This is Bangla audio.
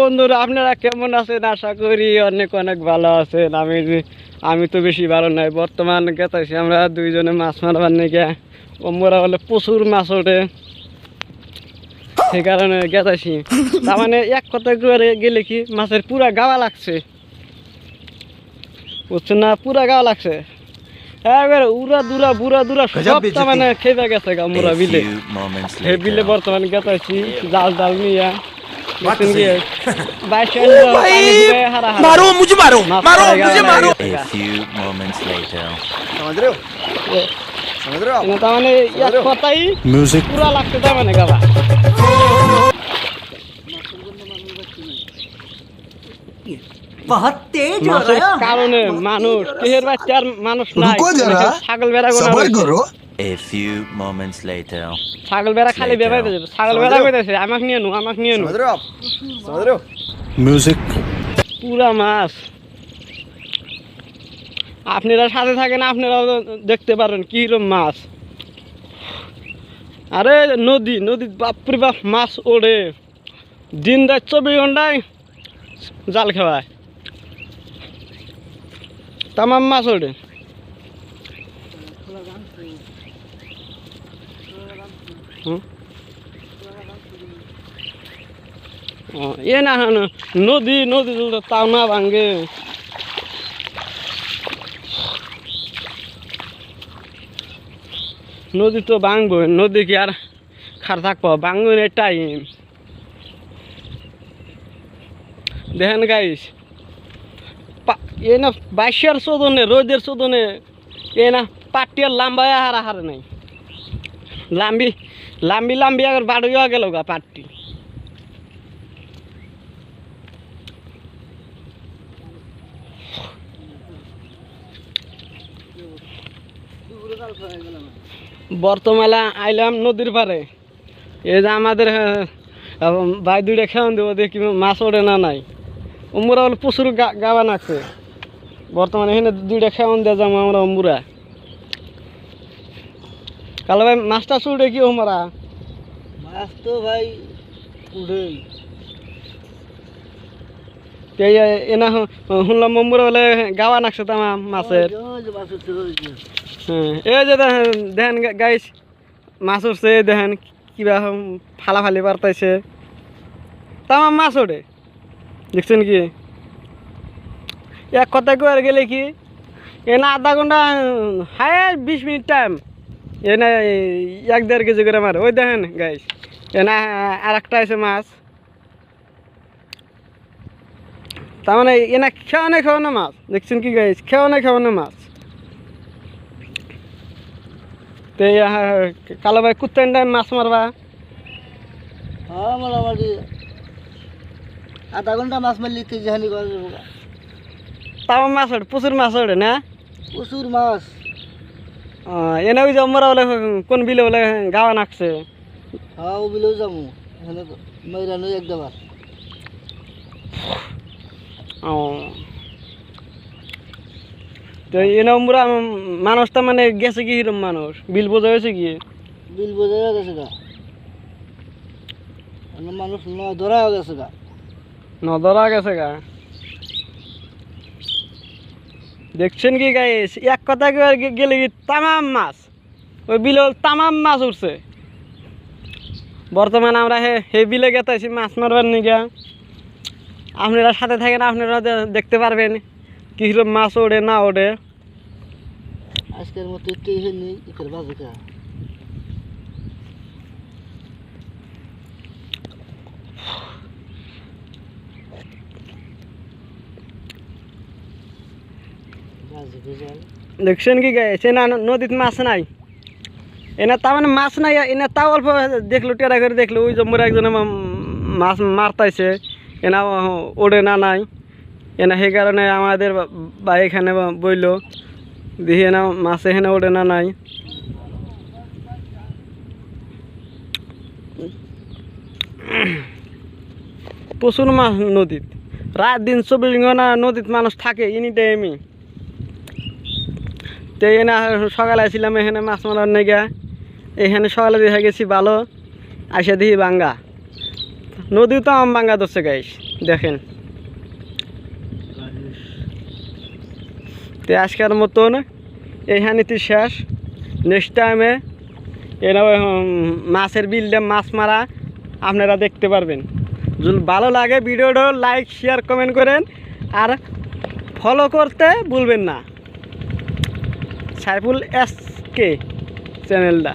বন্ধুরা, আপনারা কেমন আছেন? আশা করি অনেক অনেক ভালো আছেন। আমি তো বেশি ভালো নাই। বর্তমান গেতাছি আমরা দুইজনে মাছ মারবার নিয়ে। ওমরা বলে প্রচুর মাছ ওঠে, সেই কারণে গেতাছি। তার মানে এক কথা করে গেলে কি মাছের পুরা গাওয়া লাগছে, বুঝছেন না? পুরা গাওয়া লাগছে একবারে উড়া দুরা বুড়া দুরা সব তার মানে খেয়ে গেছে গা মোরা বিলে। সেই বিলে বর্তমানে গেতাছি জাল জাল নিয়ে। मारो मुझे मारो मारो मुझे मारो A few moments later समझ रहे हो তার মানে এক কথাই म्यूजिक পুরা লাগছে তার মানে গাবা। बहुत तेज हो মাছের रहा है কারণে মানুষ টেহের বাচ্চার মানুষ নাই। रुको जरा, ছাগল বেড়া सबर करो। a few moments later ছাগল বেড়া খালি বেড়াই যাবে। ছাগল বেড়া কইতেছে আমাকে নিয়ে নু আমাকে নিয়ে নু। समझ रहे हो आप समझ रहे हो म्यूजिक পুরা মাছ আপনারা সাথে থাকেন, আপনারাও দেখতে পারেন কিরকম মাছ। আরে নদী নদী বাপরে বাপ মাছ ওড়ে দিন রাত 24 ঘন্টায় জাল খাওয়ায়, তামাম মাছ ওড়ে। এ না নদী নদী তাও না ভাঙ্গে। নদী তো ভাঙবো, নদী কি আর খার থাকবো? ভাঙবো না টাইম। দেখেন গাইস, এ না 22 চোদনে রোদের চোদনে এ না পাটিয়ার লাম্বায় হারা হারে নাই। লাম্বি লাম্বি লাম্বি আগে বাড়িও গেল গা পাটটি। বর্তমানে আইলাম নদীর পারে। এই যে আমাদের ভাই দুইটা খেয়ান দেবো, দেখি মাছ ওঠে না নাই। উমরা বলে প্রচুর গাওয়া নাকছে। বর্তমানে এখানে দুইটা খেয়ান দিয়ে যাবো আমরা উমরা। কালো ভাই মাছটা উঠে কি ওমরা? मास तो भाई उड़े এনা শুনলাম উমরা বলে গাওয়া নাকছে তামা মাছের। जो मास उड़े হ্যাঁ, এই যে দেখেন গাইস মাছ উঠছে, দেখেন কিবা ফালাফালি বার্তাইছে, তামাম মাছ ওঠে। দেখছেন কি? এক কথা করে গেলে কি এনা আধা ঘন্টা হায় 20 মিনিট টাইম এনা 1-1.5 কেজি করে মারে। ওই দেখেন গাইস এনা আর একটা আছে মাছ। তার মানে এনা খাওয়ানো মাছ। দেখছেন কি গাইস? খাওয়ানো মাছ। তো কালো ভাই কুত্তেন টাইম মাছ মারবা? हाँ मोटामुटी आधा घंटा मास मारली के जहानी कर होगा তাও মাছ ওঠে, প্রচুর মাছ ওঠে না? प्रचुर मास এনে ওই যে আমরা বলে কোন বিলে বলে গাওয়া নাকছে। हाँ वो बिलो जामु है तो मेरा नहीं एक दबार ও তো এনে আমরা মানুষটা মানে গেছে কি হিরম মানুষ বিল বোঝা হয়েছে কি? बिल बोझा कैसे का मानुष न धरा हो गया নদরা গেছে গা। দেখছেন কি গাইস? এক কথা গেলে কি তামাম মাছ, ওই বিলে তামাম মাছ উঠছে। বর্তমানে আমরা হে বিলে গেতেছি মাছ মারবার নিগা। আপনারা সাথে থাকেন, আপনারা দেখতে পারবেন কিরকম মাছ ওঠে না ওঠে। আজকের মতো একটু ইহে নেই ইকের বাজে কা বাজে গজাল দেখছেন কি গাইস? এনা নদীতে মাছ নাই, এনা তার মানে মাছ নাই। এনা তাও অল্প দেখলো, টেরা করে দেখলো ওই জম্বুর একজনে মাছ মারতাইছে, এনা ওড়ে না নাই। এনা সেই কারণে আমাদের ভাই এখানে বইল দেখি এনা মাছ এখানে ওড়ে না নাই। প্রচুর মাছ নদীত, রাত দিন 24 ঘন্টা নদীত মানুষ থাকে এনি টাইমই। তো এনা সকালে আসছিলাম এখানে মাছ মারার নেগা। এখানে সকালে দেখা গেছি ভালো, আসে দেখি বাঙ্গা। নদীও তো আম বাঙ্গা ধরছে গাইস। দেখেন। তো আজকের মতন এইখানেতে শেষ। নেক্সট টাইমে এরা মাছের বিলটা মাছ মারা আপনারা দেখতে পারবেন। যদি ভালো লাগে ভিডিওটা লাইক শেয়ার কমেন্ট করেন আর ফলো করতে ভুলবেন না সাইফুল এসকে চ্যানেলটা।